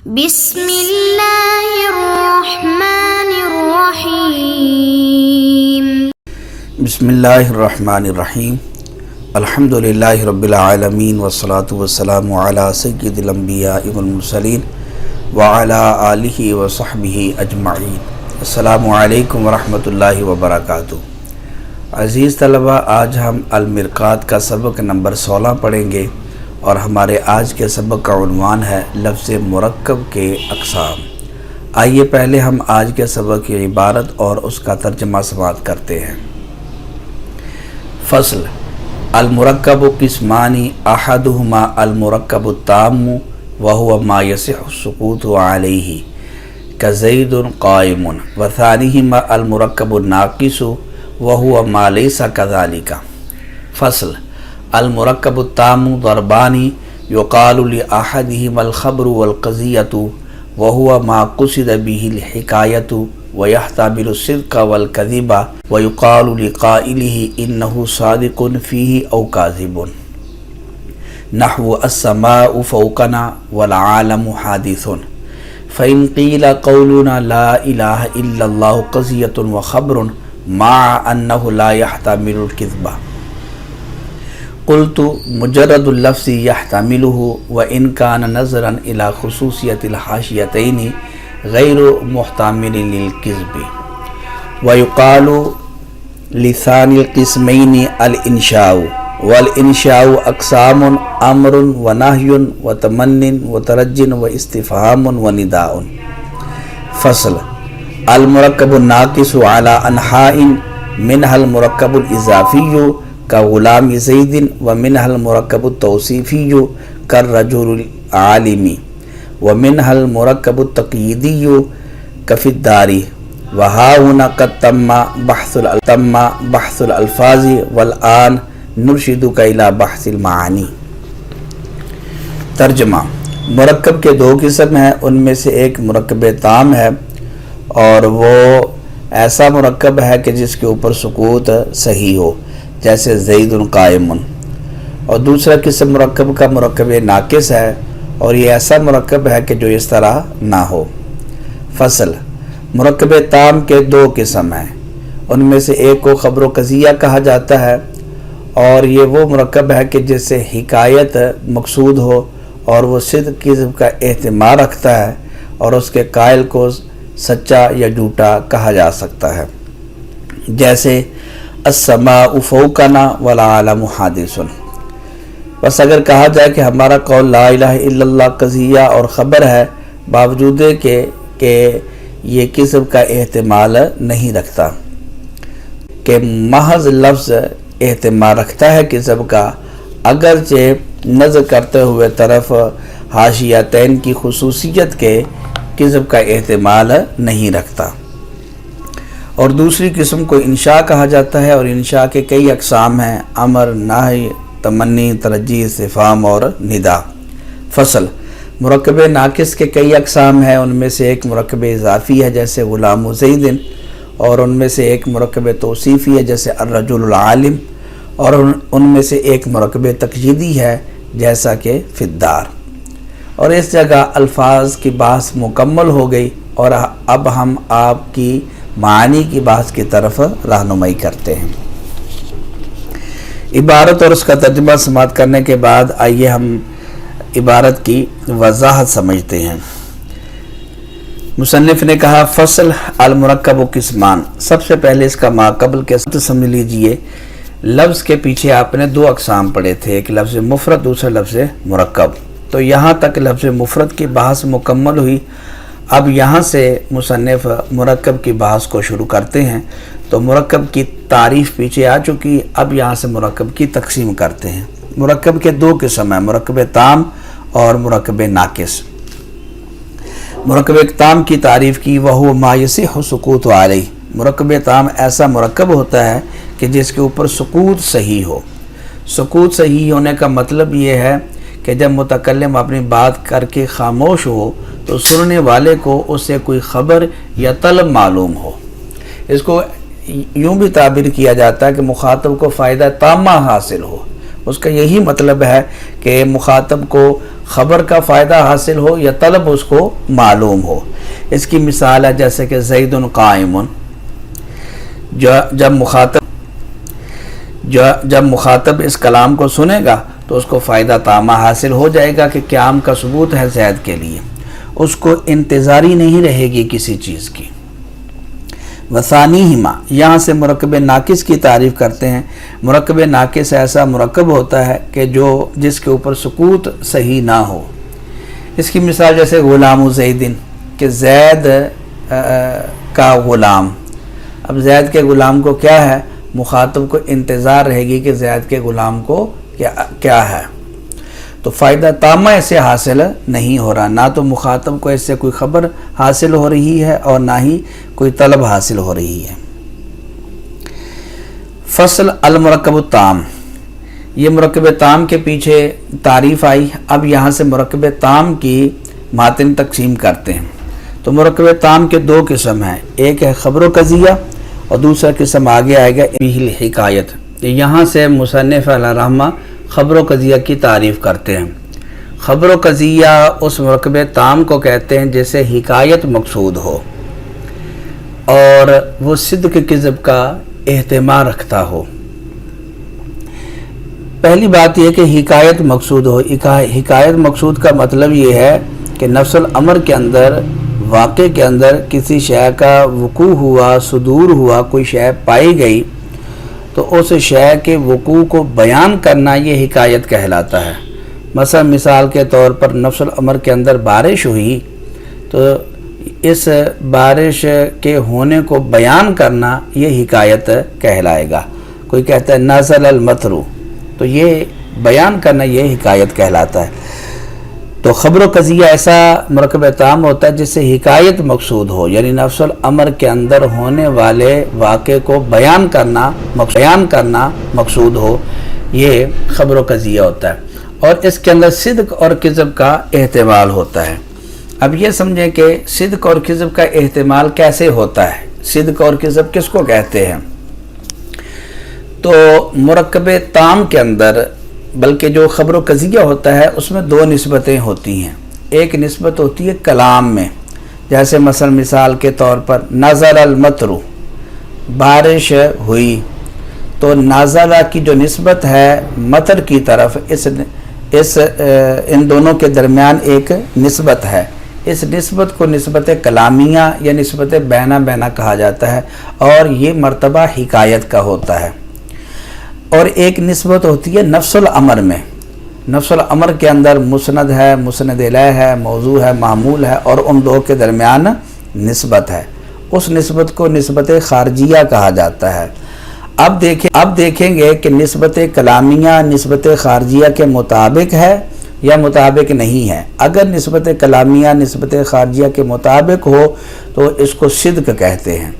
بسم اللہ الرحمن الرحیم بسم اللہ الرحمن الرحیم الحمدللہ رب العالمین والصلاة والسلام علی سید الانبیاء والمرسلین وعلی آلہ وصحبہ اجمعین۔ السلام علیکم ورحمۃ اللہ وبرکاتہ۔ عزیز طلبہ، آج ہم المرقات کا سبق نمبر 16 پڑھیں گے اور ہمارے آج کے سبق کا عنوان ہے لفظ مرکب کے اقسام۔ آئیے پہلے ہم آج کے سبق کی عبارت اور اس کا ترجمہ سماعت کرتے ہیں۔ فصل: المرکب قسمان احدہما المرکب التام وهو ما يصح السقوط علیہ كزید قائم، وثانیہما المرکب الناقص وهو ما لیس كذلك۔ فصل: المرکب التام ضربان یقال لأحدہما الخبر والقضیۃ وهو ما قصد به الحکایۃ ويحتمل الصدق والكذب ويقال لقائله إنه صادق فيه أو كاذب، نحو السماء فوقنا والعالم حادث، فإن قيل قولنا لا إله إلا الله قضية وخبر مع أنه لا يحتمل الكذب، قلت مجرد اللفظ يحتمله وإن كان نظرا إلى خصوصية الحاشيتين غير محتمل للكذب، ويقال لثاني القسمين الإنشاء، والإنشاء أقسام أمر ونهي وتمن وترج واستفهام ونداء۔ فصل: المركب الناقص على أنحاء، منها المركب الإضافي كغلام زيد، ومنها المركب التوصيفي كالرجل العالم، ومنها المركب التقييدي كفي الدار، وها هنا قد تم بحث الألفاظ، والآن نرشدك إلى بحث المعاني۔ ترجمہ: مرکب کے دو قسم ہیں، ان میں سے ایک مرکب تام ہے اور وہ ایسا مرکب ہے کہ جس کے اوپر سکوت صحیح ہو، جیسے زید قائم، اور دوسرا قسم مرکب کا مرکب ناقص ہے اور یہ ایسا مرکب ہے کہ جو اس طرح نہ ہو۔ فصل: مرکب تام کے دو قسم ہیں، ان میں سے ایک کو خبر و قضیہ کہا جاتا ہے اور یہ وہ مرکب ہے کہ جس سے حکایت مقصود ہو اور وہ صدق کذب کا احتمال رکھتا ہے اور اس کے قائل کو سچا یا جھوٹا کہا جا سکتا ہے، جیسے السماء فوقنا والعالم حادث۔ بس اگر کہا جائے کہ ہمارا قول لا الہ الا اللہ قضیہ اور خبر ہے، باوجود کہ یہ کذب کا احتمال نہیں رکھتا، کہ محض لفظ احتمال رکھتا ہے کذب کا، اگرچہ نظر کرتے ہوئے طرف حاشیتین کی خصوصیت کے کذب کا احتمال نہیں رکھتا۔ اور دوسری قسم کو انشاء کہا جاتا ہے اور انشاء کے کئی اقسام ہیں: امر، نہی، تمنی، ترجی، استفہام اور ندا۔ فصل: مرکب ناقص کے کئی اقسام ہیں، ان میں سے ایک مرکب اضافی ہے جیسے غلام زید، اور ان میں سے ایک مرکب توصیفی ہے جیسے الرجل العالم، اور ان میں سے ایک مرکب تقییدی ہے جیسا کہ فی الدار۔ اور اس جگہ الفاظ کی بحث مکمل ہو گئی اور اب ہم آپ کی معانی کی بحث کی طرف رہنمائی کرتے ہیں۔ عبارت اور اس کا ترجمہ سماعت کرنے کے بعد آئیے ہم عبارت کی وضاحت سمجھتے ہیں۔ مصنف نے کہا: فصل: المرکب قسمان۔ سب سے پہلے اس کا ماقبل کے ساتھ سمجھ لیجئے۔ لفظ کے پیچھے آپ نے دو اقسام پڑھے تھے، ایک لفظ مفرد، دوسرا لفظ مرکب۔ تو یہاں تک لفظ مفرد کی بحث مکمل ہوئی۔ اب یہاں سے مصنف مرکب کی بحث کو شروع کرتے ہیں۔ تو مرکب کی تعریف پیچھے آ چکی، اب یہاں سے مرکب کی تقسیم کرتے ہیں۔ مرکب کے دو قسم ہیں، مرکب تام اور مرکب ناقص۔ مرکب تام کی تعریف کی، وَهُوَ مَا يَصِحُّ السُّقُوطُ عَلَيْهِ۔ مرکب تام ایسا مرکب ہوتا ہے کہ جس کے اوپر سکوت صحیح ہو۔ سکوت صحیح ہونے کا مطلب یہ ہے کہ جب متکلم اپنی بات کر کے خاموش ہو تو سننے والے کو اس سے کوئی خبر یا طلب معلوم ہو۔ اس کو یوں بھی تعبیر کیا جاتا ہے کہ مخاطب کو فائدہ تامہ حاصل ہو۔ اس کا یہی مطلب ہے کہ مخاطب کو خبر کا فائدہ حاصل ہو یا طلب اس کو معلوم ہو۔ اس کی مثال ہے جیسے کہ زید قائم، جب مخاطب اس کلام کو سنے گا تو اس کو فائدہ تامہ حاصل ہو جائے گا کہ قیام کا ثبوت ہے زید کے لیے، اس کو انتظاری نہیں رہے گی کسی چیز کی۔ وثانیہما، یہاں سے مرکب ناقص کی تعریف کرتے ہیں۔ مرکب ناقص ایسا مرکب ہوتا ہے کہ جس کے اوپر سکوت صحیح نہ ہو۔ اس کی مثال جیسے غلام زید، کہ زید کا غلام۔ اب زید کے غلام کو کیا ہے؟ مخاطب کو انتظار رہے گی کہ زید کے غلام کو کیا ہے، تو فائدہ تامہ اس سے حاصل نہیں ہو رہا، نہ تو مخاطب کو اس سے کوئی خبر حاصل ہو رہی ہے اور نہ ہی کوئی طلب حاصل ہو رہی ہے۔ فصل المرکب التام، یہ مرکب تام کے پیچھے تعریف آئی، اب یہاں سے مرکب تام کی ماتن تقسیم کرتے ہیں۔ تو مرکب تام کے دو قسم ہیں، ایک ہے خبر و قضیہ اور دوسرا قسم آگے آئے گا حکایت۔ یہاں سے مصنف علیہ رحمہ خبر و قضیہ کی تعریف کرتے ہیں۔ خبر و قضیہ اس مرکب تام کو کہتے ہیں جیسے حکایت مقصود ہو اور وہ صدق کذب کا اہتمام رکھتا ہو۔ پہلی بات یہ کہ حکایت مقصود ہو۔ حکایت مقصود کا مطلب یہ ہے کہ نفس الامر کے اندر، واقع کے اندر کسی شے کا وقوع ہوا، صدور ہوا، کوئی شے پائی گئی، تو اس شے کے وقوع کو بیان کرنا یہ حکایت کہلاتا ہے۔ مثلا مثال کے طور پر نفس الامر کے اندر بارش ہوئی تو اس بارش کے ہونے کو بیان کرنا یہ حکایت کہلائے گا۔ کوئی کہتا ہے نزل المطر، تو یہ بیان کرنا یہ حکایت کہلاتا ہے۔ تو خبر و قضیہ ایسا مرکب تام ہوتا ہے جس سے حکایت مقصود ہو، یعنی نفس الامر کے اندر ہونے والے واقعے کو بیان کرنا مقصود ہو، یہ خبر و قضیہ ہوتا ہے، اور اس کے اندر صدق اور کذب کا احتمال ہوتا ہے۔ اب یہ سمجھیں کہ صدق اور کذب کا احتمال کیسے ہوتا ہے، صدق اور کذب کس کو کہتے ہیں؟ تو مرکب تام کے اندر، بلکہ جو خبر و قضیہ ہوتا ہے اس میں دو نسبتیں ہوتی ہیں۔ ایک نسبت ہوتی ہے کلام میں، جیسے مثلا مثال کے طور پر نزل المطر، بارش ہوئی، تو نازلہ کی جو نسبت ہے مطر کی طرف، ان دونوں کے درمیان ایک نسبت ہے۔ اس نسبت کو نسبت کلامیہ یا نسبت بینہ بینہ کہا جاتا ہے، اور یہ مرتبہ حکایت کا ہوتا ہے۔ اور ایک نسبت ہوتی ہے نفس الامر میں۔ نفس الامر کے اندر مسند ہے، مسند الیہ ہے، موضوع ہے، معمول ہے، اور ان دو کے درمیان نسبت ہے۔ اس نسبت کو نسبت خارجیہ کہا جاتا ہے۔ اب دیکھیں گے کہ نسبت کلامیہ نسبت خارجیہ کے مطابق ہے یا مطابق نہیں ہے۔ اگر نسبت کلامیہ نسبت خارجیہ کے مطابق ہو تو اس کو صدق کہتے ہیں،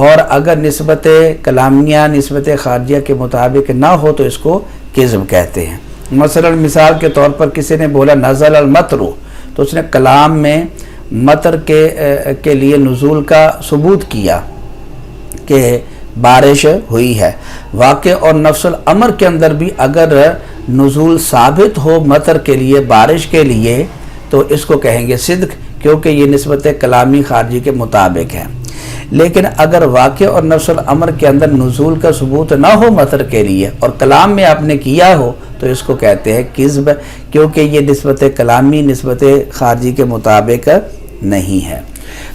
اور اگر نسبت کلامیہ نسبت خارجیہ کے مطابق نہ ہو تو اس کو کذب کہتے ہیں۔ مثلا مثال کے طور پر کسی نے بولا نزل المطر، تو اس نے کلام میں مطر کے لیے نزول کا ثبوت کیا کہ بارش ہوئی ہے۔ واقع اور نفس الامر کے اندر بھی اگر نزول ثابت ہو مطر کے لیے، بارش کے لیے، تو اس کو کہیں گے صدق، کیونکہ یہ نسبت کلامی خارجی کے مطابق ہے۔ لیکن اگر واقع اور نفس الامر کے اندر نزول کا ثبوت نہ ہو مطر کے لیے اور کلام میں آپ نے کیا ہو تو اس کو کہتے ہیں کذب، کیونکہ یہ نسبت کلامی نسبت خارجی کے مطابق نہیں ہے۔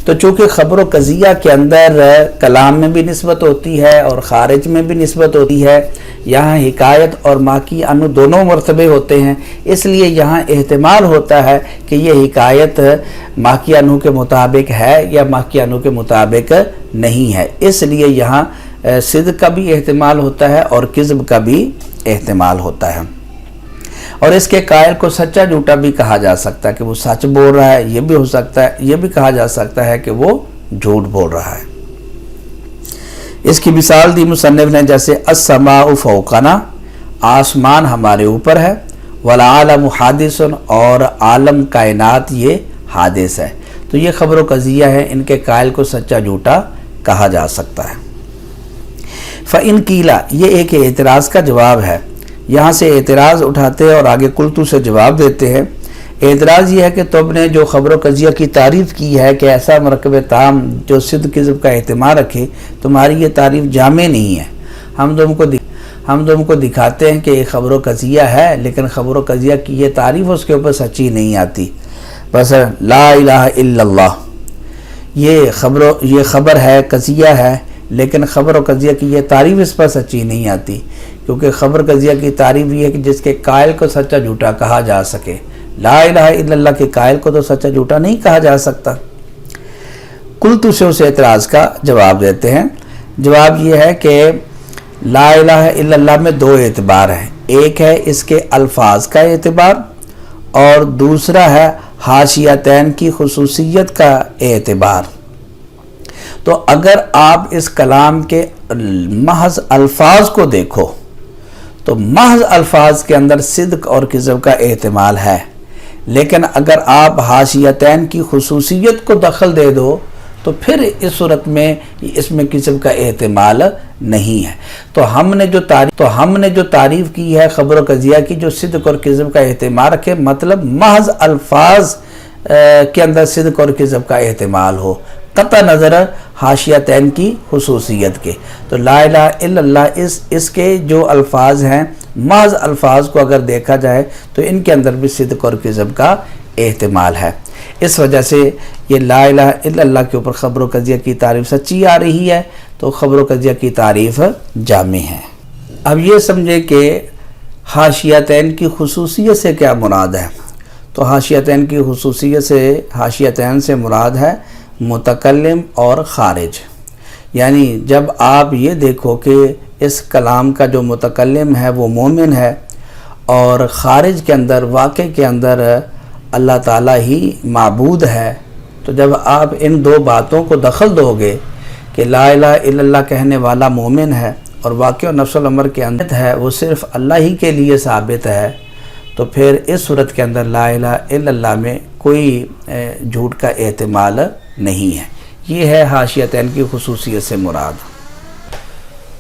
تو چونکہ خبر و قضیہ کے اندر کلام میں بھی نسبت ہوتی ہے اور خارج میں بھی نسبت ہوتی ہے، یہاں حکایت اور ماکی عنہ دونوں مرتبے ہوتے ہیں، اس لیے یہاں احتمال ہوتا ہے کہ یہ حکایت ماکی عنہ کے مطابق ہے یا ماکی عنہ کے مطابق نہیں ہے، اس لیے یہاں صدق کا بھی احتمال ہوتا ہے اور کذب کا بھی احتمال ہوتا ہے۔ اور اس کے قائل کو سچا جھوٹا بھی کہا جا سکتا ہے کہ وہ سچ بول رہا ہے، یہ بھی ہو سکتا ہے، یہ بھی کہا جا سکتا ہے کہ وہ جھوٹ بول رہا ہے۔ اس کی مثال دی مصنف نے جیسے السماء فوقنا، آسمان ہمارے اوپر ہے، والعالم حادث، اور عالم کائنات یہ حادث ہے۔ تو یہ خبر و قضیہ ہے، ان کے قائل کو سچا جھوٹا کہا جا سکتا ہے۔ فَإِن قِيلَ، یہ ایک اعتراض کا جواب ہے، یہاں سے اعتراض اٹھاتے ہیں اور آگے قلتو سے جواب دیتے ہیں۔ اعتراض یہ ہے کہ تم نے جو خبر و قضیہ کی تعریف کی ہے کہ ایسا مرکب تام جو صدق کذب کا اہتمام رکھے، تمہاری یہ تعریف جامع نہیں ہے۔ ہم تم کو دکھاتے ہیں کہ یہ خبر و قضیہ ہے، لیکن خبر و قضیہ کی یہ تعریف اس کے اوپر سچی نہیں آتی۔ بس لا الہ الا اللہ یہ خبر ہے، قضیہ ہے، لیکن خبر و قضیہ کی یہ تعریف اس پر سچی نہیں آتی، کیونکہ خبر قضیہ کی تعریف یہ ہے کہ جس کے قائل کو سچا جھوٹا کہا جا سکے۔ لا الہ الا اللہ کے قائل کو تو سچا جھوٹا نہیں کہا جا سکتا۔ قلت سے اس اعتراض کا جواب دیتے ہیں۔ جواب یہ ہے کہ لا الہ الا اللہ میں دو اعتبار ہیں، ایک ہے اس کے الفاظ کا اعتبار اور دوسرا ہے حاشیتین کی خصوصیت کا اعتبار۔ تو اگر آپ اس کلام کے محض الفاظ کو دیکھو تو محض الفاظ کے اندر صدق اور کذب کا احتمال ہے، لیکن اگر آپ حاشیتین کی خصوصیت کو دخل دے دو تو پھر اس صورت میں اس میں کذب کا احتمال نہیں ہے۔ تو ہم نے جو تعریف کی ہے خبر و قضیہ کی جو صدق اور کذب کا احتمال رکھے، مطلب محض الفاظ کے اندر صدق اور کذب کا احتمال ہو، قطع نظر حاشیتین کی خصوصیت کے۔ تو لا الہ الا اللہ اس کے جو الفاظ ہیں، محض الفاظ کو اگر دیکھا جائے تو ان کے اندر بھی صدق اور کذب کا احتمال ہے۔ اس وجہ سے یہ لا الہ الا اللہ کے اوپر خبر و قضیہ کی تعریف سچی آ رہی ہے، تو خبر و قضیہ کی تعریف جامع ہے۔ اب یہ سمجھے کہ حاشیتین کی خصوصیت سے کیا مراد ہے۔ تو حاشیتین کی خصوصیت سے حاشیتین سے مراد ہے متکلم اور خارج، یعنی جب آپ یہ دیکھو کہ اس کلام کا جو متکلم ہے وہ مومن ہے اور خارج کے اندر واقع کے اندر اللہ تعالیٰ ہی معبود ہے، تو جب آپ ان دو باتوں کو دخل دو گے کہ لا الہ الا اللہ کہنے والا مومن ہے اور واقع و نفس الامر کے اندر ہے وہ صرف اللہ ہی کے لیے ثابت ہے، تو پھر اس صورت کے اندر لا الہ الا اللہ میں کوئی جھوٹ کا احتمال نہیں ہے۔ یہ ہے حاشیتین کی خصوصیت سے مراد۔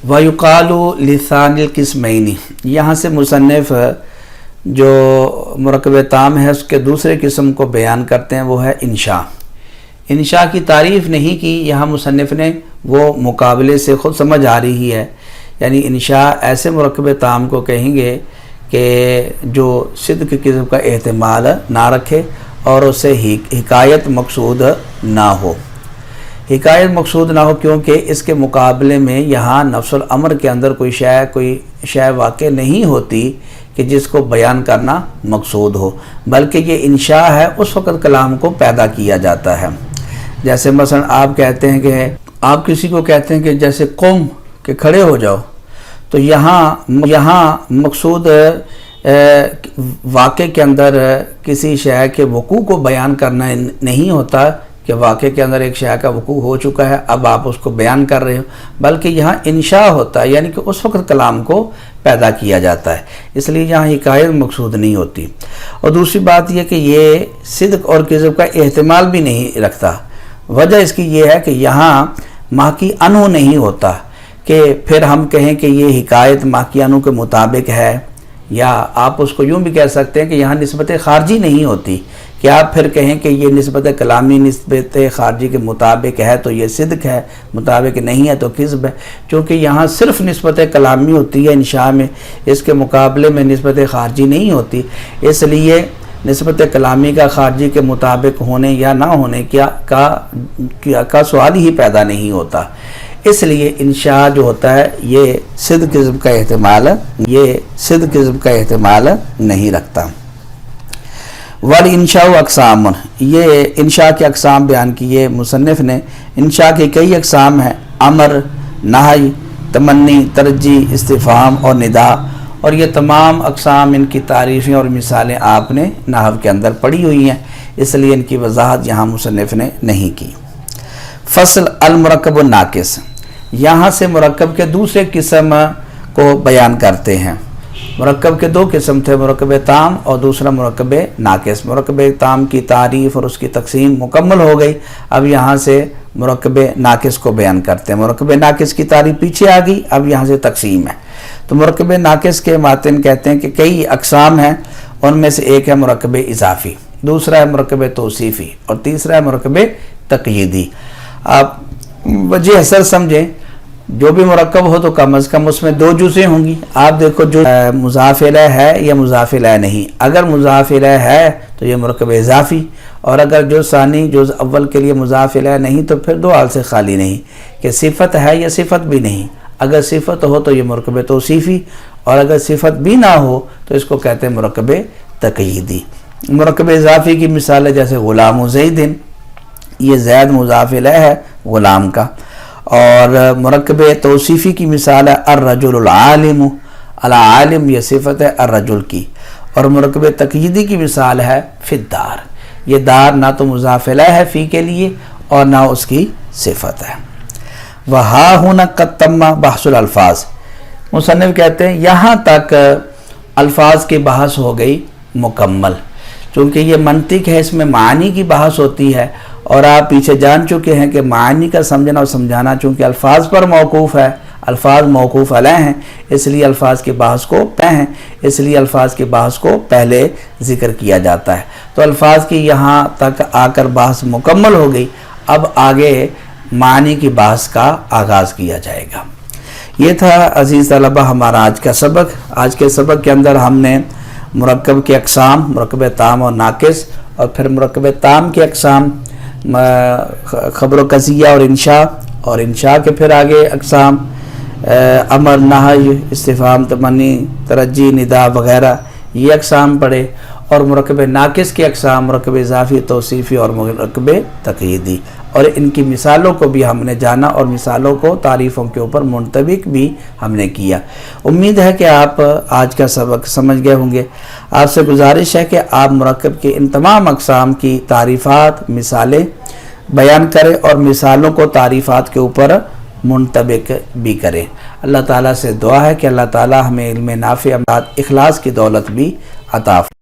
وَيُقَالُ لِثَانِ الْقِسْمَيْنِ، یہاں سے مصنف جو مرکب تام ہے اس کے دوسرے قسم کو بیان کرتے ہیں، وہ ہے انشاء۔ انشاء کی تعریف نہیں کی یہاں مصنف نے، وہ مقابلے سے خود سمجھ آ رہی ہے، یعنی انشاء ایسے مرکب تام کو کہیں گے کہ جو صدق کذب کا احتمال نہ رکھے اور اسے حکایت مقصود نہ ہو۔ حکایت مقصود نہ ہو کیونکہ اس کے مقابلے میں یہاں نفس الامر کے اندر کوئی شے واقع نہیں ہوتی کہ جس کو بیان کرنا مقصود ہو، بلکہ یہ انشاء ہے، اس وقت کلام کو پیدا کیا جاتا ہے۔ جیسے مثلا آپ کہتے ہیں کہ آپ کسی کو کہتے ہیں کہ جیسے قوم کہ کھڑے ہو جاؤ، تو یہاں مقصود واقع کے اندر کسی شے کے وقوع کو بیان کرنا نہیں ہوتا کہ واقع کے اندر ایک شے کا وقوع ہو چکا ہے، اب آپ اس کو بیان کر رہے ہو، بلکہ یہاں انشاء ہوتا ہے، یعنی کہ اس وقت کلام کو پیدا کیا جاتا ہے، اس لیے یہاں حکایت مقصود نہیں ہوتی۔ اور دوسری بات یہ کہ یہ صدق اور کذب کا احتمال بھی نہیں رکھتا۔ وجہ اس کی یہ ہے کہ یہاں ماکی انو نہیں ہوتا کہ پھر ہم کہیں کہ یہ حکایت ماکی انو کے مطابق ہے، یا آپ اس کو یوں بھی کہہ سکتے ہیں کہ یہاں نسبت خارجی نہیں ہوتی کہ آپ پھر کہیں کہ یہ نسبت کلامی نسبت خارجی کے مطابق ہے تو یہ صدق ہے، مطابق نہیں ہے تو کذب ہے، چونکہ یہاں صرف نسبت کلامی ہوتی ہے انشاء میں، اس کے مقابلے میں نسبت خارجی نہیں ہوتی، اس لیے نسبت کلامی کا خارجی کے مطابق ہونے یا نہ ہونے کا سوال ہی پیدا نہیں ہوتا۔ اس لیے انشاء جو ہوتا ہے یہ صدق کذب کا احتمال نہیں رکھتا۔ والانشاء اقسام، یہ انشاء کے اقسام بیان کیے مصنف نے۔ انشاء کے کئی اقسام ہیں، امر، نہی، تمنی، ترجیح، استفہام اور ندا، اور یہ تمام اقسام ان کی تعریفیں اور مثالیں آپ نے نحو کے اندر پڑھی ہوئی ہیں، اس لیے ان کی وضاحت یہاں مصنف نے نہیں کی۔ فصل المرکب الناقص، یہاں سے مرکب کے دوسرے قسم کو بیان کرتے ہیں۔ مرکب کے دو قسم تھے، مرکب تام اور دوسرا مرکب ناقص۔ مرکب تام کی تعریف اور اس کی تقسیم مکمل ہو گئی، اب یہاں سے مرکب ناقص کو بیان کرتے ہیں۔ مرکب ناقص کی تعریف پیچھے آ گئی، اب یہاں سے تقسیم ہے۔ تو مرکب ناقص کے ماتن کہتے ہیں کہ کئی اقسام ہیں، ان میں سے ایک ہے مرکب اضافی۔ دوسرا ہے مرکب توصیفی اور تیسرا ہے مرکب تقییدی. آپ وجہ اثر سمجھیں، جو بھی مرکب ہو تو کم از کم اس میں دو جزیں ہوں گی. آپ دیکھو جو مضاف الیہ ہے یا مضاف الیہ نہیں. اگر مضاف الیہ ہے تو یہ مرکب اضافی، اور اگر جو ثانی جز اول کے لیے مضاف الیہ نہیں تو پھر دو حال سے خالی نہیں کہ صفت ہے یا صفت بھی نہیں. اگر صفت ہو تو یہ مرکب توصیفی، اور اگر صفت بھی نہ ہو تو اس کو کہتے ہیں مرکب تقییدی. مرکب اضافی کی مثال ہے جیسے غلام زید، یہ زید مضاف الیہ ہے غلام کا. اور مرکب توصیفی کی مثال ہے الرجل العالم، العالم یہ صفت ہے الرجل کی. اور مرکب تقییدی کی مثال ہے فی الدار، یہ دار نہ تو مضاف الیہ ہے فی کے لیے اور نہ اس کی صفت ہے. وہاں ہونا قد تم بحث الالفاظ، مصنف کہتے ہیں یہاں تک الفاظ کی بحث ہو گئی مکمل. چونکہ یہ منطق ہے، اس میں معانی کی بحث ہوتی ہے، اور آپ پیچھے جان چکے ہیں کہ معانی کا سمجھنا اور سمجھانا چونکہ الفاظ پر موقوف ہے، الفاظ موقوف علیہ ہیں، اس لیے الفاظ کی بحث کو پہلے ذکر کیا جاتا ہے. تو الفاظ کی یہاں تک آ کر بحث مکمل ہو گئی. اب آگے معنی کی بحث کا آغاز کیا جائے گا. یہ تھا عزیز طلبہ ہمارا آج کا سبق. آج کے سبق کے اندر ہم نے مرکب کے اقسام، مرکب تام اور ناقص، اور پھر مرکب تام کے اقسام خبر و قضیہ اور انشاء کے پھر آگے اقسام امر، نہی، استفہام، تمنی، ترجی، ندا وغیرہ یہ اقسام پڑھے. اور مرکب ناقص کے اقسام مرکب اضافی، توصیفی اور مرکب تقییدی، اور ان کی مثالوں کو بھی ہم نے جانا اور مثالوں کو تعریفوں کے اوپر منطبق بھی ہم نے کیا. امید ہے کہ آپ آج کا سبق سمجھ گئے ہوں گے. آپ سے گزارش ہے کہ آپ مرکب کے ان تمام اقسام کی تعریفات، مثالیں بیان کریں اور مثالوں کو تعریفات کے اوپر منطبق بھی کریں. اللہ تعالیٰ سے دعا ہے کہ اللہ تعالیٰ ہمیں علم نافع، اخلاص کی دولت بھی عطا فرمائے.